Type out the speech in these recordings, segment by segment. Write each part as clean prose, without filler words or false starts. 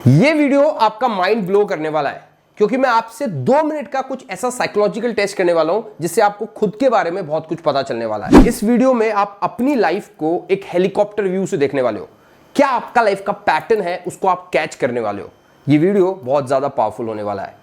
ये वीडियो आपका mind blow करने वाला है क्योंकि मैं आपसे 2 मिनट का कुछ ऐसा साइकोलॉजिकल टेस्ट करने वाला हूं जिससे आपको खुद के बारे में बहुत कुछ पता चलने वाला है। इस वीडियो में आप अपनी लाइफ को एक हेलीकॉप्टर व्यू से देखने वाले हो। क्या आपका लाइफ का पैटर्न है उसको आप कैच करने वाले हो। ये वीडियो बहुत ज्यादा पावरफुल होने वाला है।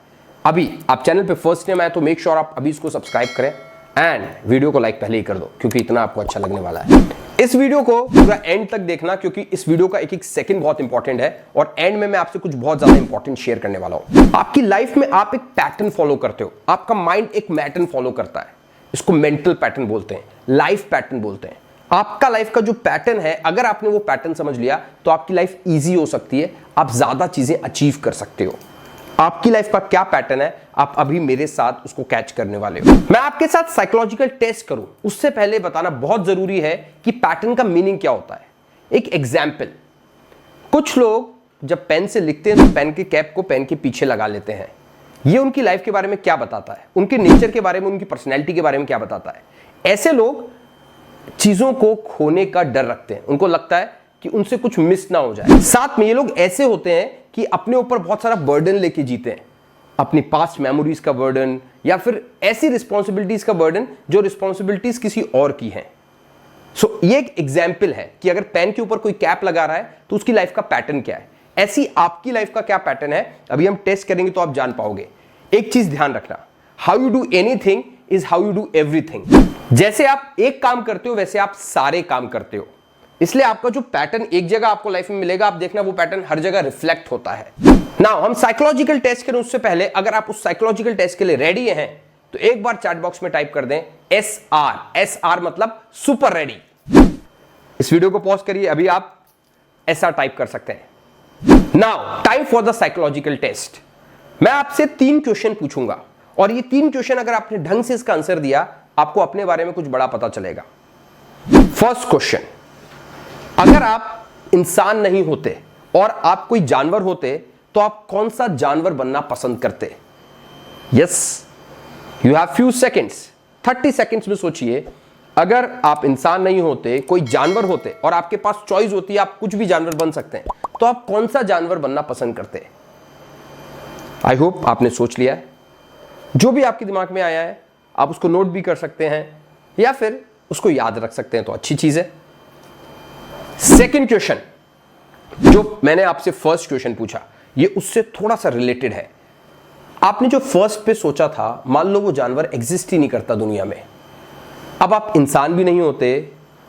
अभी आप चैनल पे फर्स्ट टाइम आए तो मेक श्योर आप अभी इसको सब्सक्राइब करें एंड वीडियो को लाइक पहले ही कर दो क्योंकि इतना आपको अच्छा लगने वाला है। इस वीडियो को पूरा एंड तक देखना क्योंकि इस वीडियो का एक एक सेकंड बहुत इंपॉर्टेंट है और एंड में मैं आपसे कुछ बहुत ज्यादा इंपॉर्टेंट शेयर करने वाला हूं। आपकी लाइफ में आप एक पैटर्न फॉलो करते हो, आपका माइंड एक पैटर्न फॉलो करता है। इसको मेंटल पैटर्न बोलते हैं, लाइफ पैटर्न बोलते हैं। आपका लाइफ का जो पैटर्न है, अगर आपने वो पैटर्न समझ लिया तो आपकी लाइफ ईजी हो सकती है, आप ज्यादा चीजें अचीव कर सकते हो। आपकी लाइफ का क्या पैटर्न है आप अभी मेरे साथ उसको कैच करने वाले हो। मैं आपके साथ साइकोलॉजिकल टेस्ट करूं उससे पहले बताना बहुत जरूरी है कि पैटर्न का मीनिंग क्या होता है। एक एग्जाम्पल, कुछ लोग जब पेन से लिखते हैं तो पेन के कैप को पेन के पीछे लगा लेते हैं। ये उनकी लाइफ के बारे में क्या बताता है, उनके नेचर के बारे में, उनकी पर्सनैलिटी के बारे में क्या बताता है। ऐसे लोग चीजों को खोने का डर रखते हैं, उनको लगता है कि उनसे कुछ मिस ना हो जाए। साथ में ये लोग ऐसे होते हैं कि अपने ऊपर बहुत सारा बर्डन लेके जीते हैं, अपनी पास्ट मेमोरीज का बर्डन या फिर ऐसी रिस्पॉन्सिबिलिटीज का बर्डन जो रिस्पॉन्सिबिलिटीज किसी और की हैं। सो ये एक एग्जाम्पल है कि अगर पेन के ऊपर कोई कैप लगा रहा है तो उसकी लाइफ का पैटर्न क्या है। ऐसी आपकी लाइफ का क्या पैटर्न है अभी हम टेस्ट करेंगे तो आप जान पाओगे। एक चीज ध्यान रखना, how you do anything is how you do everything. जैसे आप एक काम करते हो वैसे आप सारे काम करते हो, इसलिए आपका जो पैटर्न एक जगह आपको लाइफ में मिलेगा, आप देखना वो पैटर्न हर जगह रिफ्लेक्ट होता है। नाउ हम साइकोलॉजिकल टेस्ट करें उससे पहले अगर आप उस साइकोलॉजिकल टेस्ट के लिए रेडी हैं तो एक बार चैट बॉक्स में टाइप कर दें SR। SR मतलब सुपर रेडी। इस वीडियो को पॉज करिए, अभी आप SR टाइप कर सकते हैं। Now time for the psychological test. मैं आपसे 3 क्वेश्चन पूछूंगा और ये 3 क्वेश्चन अगर आपने ढंग से इसका आंसर दिया आपको अपने बारे में कुछ बड़ा पता चलेगा। फर्स्ट क्वेश्चन, अगर आप इंसान नहीं होते और आप कोई जानवर होते तो आप कौन सा जानवर बनना पसंद करते। Yes, you have few seconds, 30 seconds में सोचिए। अगर आप इंसान नहीं होते, कोई जानवर होते और आपके पास चॉइस होती है आप कुछ भी जानवर बन सकते हैं, तो आप कौन सा जानवर बनना पसंद करते। आई होप आपने सोच लिया है। जो भी आपके दिमाग में आया है आप उसको नोट भी कर सकते हैं या फिर उसको याद रख सकते हैं तो अच्छी चीज है। सेकेंड क्वेश्चन जो मैंने आपसे फर्स्ट क्वेश्चन पूछा ये उससे थोड़ा सा रिलेटेड है। आपने जो फर्स्ट पे सोचा था, मान लो वो जानवर एग्जिस्ट ही नहीं करता दुनिया में। अब आप इंसान भी नहीं होते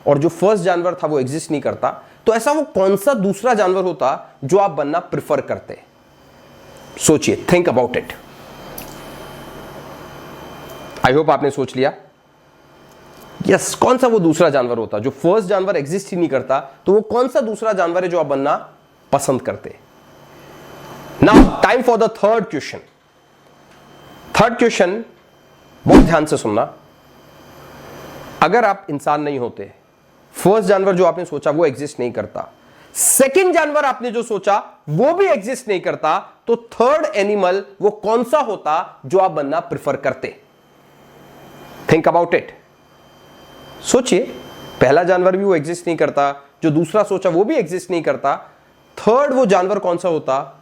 और जो फर्स्ट जानवर था वो एग्जिस्ट नहीं करता, तो ऐसा वो कौन सा दूसरा जानवर होता जो आप बनना प्रिफर करते। सोचिए, think about it. I hope आपने सोच लिया। यस, कौन सा वो दूसरा जानवर होता जो फर्स्ट जानवर एग्जिस्ट ही नहीं करता, तो वो कौन सा दूसरा जानवर है जो आप बनना पसंद करते। Now time for the third question. Third question बहुत ध्यान से सुनना। अगर आप इंसान नहीं होते, फर्स्ट जानवर जो आपने सोचा वो एग्जिस्ट नहीं करता, सेकंड जानवर आपने जो सोचा वो भी एग्जिस्ट नहीं करता, तो थर्ड एनिमल वो कौन सा होता जो आप बनना प्रिफर करते। Think about it. सोचिए, पहला जानवर भी वो एग्जिस्ट नहीं करता, जो दूसरा सोचा वो भी एग्जिस्ट नहीं करता, थर्ड वो जानवर कौन सा होता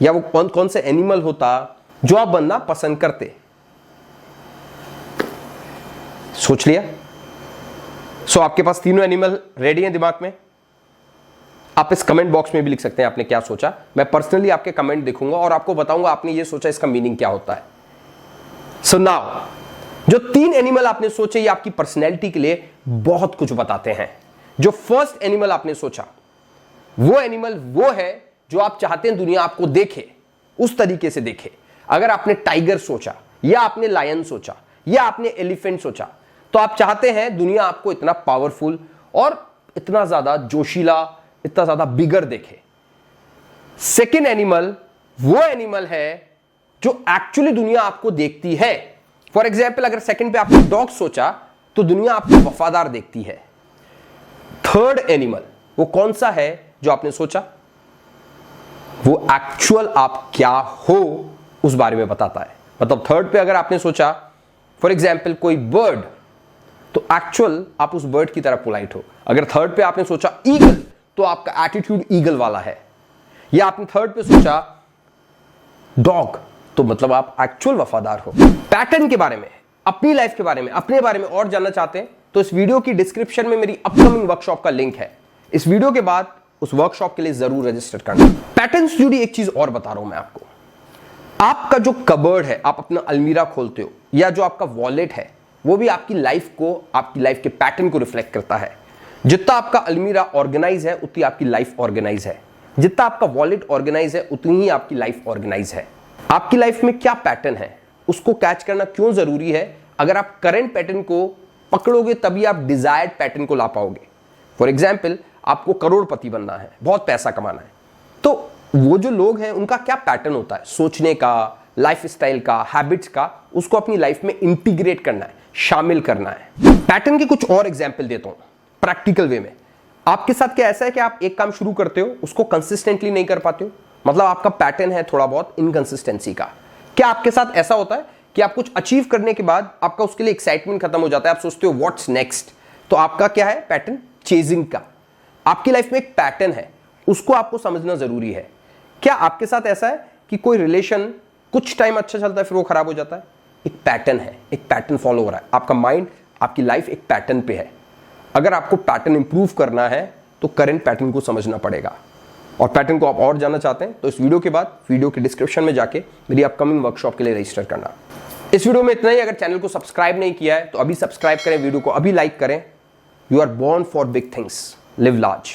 या वो कौन सा एनिमल होता जो आप बनना पसंद करते। सोच लिया? सो आपके पास तीनों एनिमल रेडी हैं दिमाग में। आप इस कमेंट बॉक्स में भी लिख सकते हैं आपने क्या सोचा। मैं पर्सनली आपके कमेंट देखूंगा और आपको बताऊंगा आपने ये सोचा, इसका मीनिंग क्या होता है। सो नाउ जो 3 एनिमल आपने सोचे ये आपकी पर्सनैलिटी के लिए बहुत कुछ बताते हैं। जो फर्स्ट एनिमल आपने सोचा वो एनिमल वो है जो आप चाहते हैं दुनिया आपको देखे, उस तरीके से देखे। अगर आपने टाइगर सोचा या आपने लायन सोचा या आपने एलिफेंट सोचा तो आप चाहते हैं दुनिया आपको इतना पावरफुल और इतना ज्यादा जोशीला, इतना ज्यादा बिगर देखे। सेकेंड एनिमल वो एनिमल है जो एक्चुअली दुनिया आपको देखती है। फॉर एग्जाम्पल, अगर सेकंड पे आपने डॉग सोचा तो दुनिया आपको वफादार देखती है। थर्ड एनिमल वो कौन सा है जो आपने सोचा, वो एक्चुअल आप क्या हो उस बारे में बताता है। मतलब थर्ड पे अगर आपने सोचा फॉर एग्जाम्पल कोई बर्ड, तो एक्चुअल आप उस बर्ड की तरह पोलाइट हो। अगर थर्ड पे आपने सोचा ईगल तो आपका एटीट्यूड ईगल वाला है। या आपने थर्ड पे सोचा डॉग, तो मतलब आप एक्चुअल वफादार हो। पैटर्न के बारे में, अपनी लाइफ के बारे में, अपने बारे में और जानना चाहते हैं तो इस वीडियो की डिस्क्रिप्शन में मेरी अपकमिंग वर्कशॉप का लिंक है। इस वीडियो के बाद उस वर्कशॉप के लिए जरूर रजिस्टर करना। पैटर्न से जुड़ी एक चीज और बता रहा हूं मैं आपको। आपका जो कबर्ड है, आप अपना अलमीरा खोलते हो, या जो आपका वॉलेट है, वो भी आपकी लाइफ को, आपकी लाइफ के पैटर्न को रिफ्लेक्ट करता है। जितना आपका अलमीरा ऑर्गेनाइज है उतनी आपकी लाइफ ऑर्गेनाइज है, जितना आपका वॉलेट ऑर्गेनाइज है उतनी ही आपकी लाइफ ऑर्गेनाइज है। आपकी लाइफ में क्या पैटर्न है उसको कैच करना क्यों जरूरी है। अगर आप करंट पैटर्न को पकड़ोगे तभी आप डिजायर्ड पैटर्न को ला पाओगे। फॉर एग्जाम्पल, आपको करोड़पति बनना है, बहुत पैसा कमाना है, तो वो जो लोग हैं उनका क्या पैटर्न होता है सोचने का, लाइफ स्टाइल का, हैबिट्स का, उसको अपनी लाइफ में इंटीग्रेट करना है, शामिल करना है। पैटर्न के कुछ और एग्जाम्पल देता हूं प्रैक्टिकल वे में। आपके साथ क्या ऐसा है कि आप एक काम शुरू करते हो, उसको कंसिस्टेंटली नहीं कर पाते हो, मतलब आपका पैटर्न है थोड़ा बहुत इनकंसिस्टेंसी का। क्या आपके साथ ऐसा होता है कि आप कुछ अचीव करने के बाद आपका उसके लिए एक्साइटमेंट खत्म हो जाता है, आप सोचते हो व्हाट्स नेक्स्ट, तो आपका क्या है पैटर्न, चेजिंग का। आपकी लाइफ में एक पैटर्न है, उसको आपको समझना जरूरी है। क्या आपके साथ ऐसा है कि कोई रिलेशन कुछ टाइम अच्छा चलता है फिर वो खराब हो जाता है? एक पैटर्न है, एक पैटर्न फॉलो हो रहा है। आपका माइंड, आपकी लाइफ एक पैटर्न पे है। अगर आपको पैटर्न इंप्रूव करना है तो करंट पैटर्न को समझना पड़ेगा। और पैटर्न को आप और जानना चाहते हैं तो इस वीडियो के बाद वीडियो के डिस्क्रिप्शन में जाके मेरी अपकमिंग वर्कशॉप के लिए रजिस्टर करना। इस वीडियो में इतना ही। अगर चैनल को सब्सक्राइब नहीं किया है तो अभी सब्सक्राइब करें, वीडियो को अभी लाइक करें। You are born for big things, live large.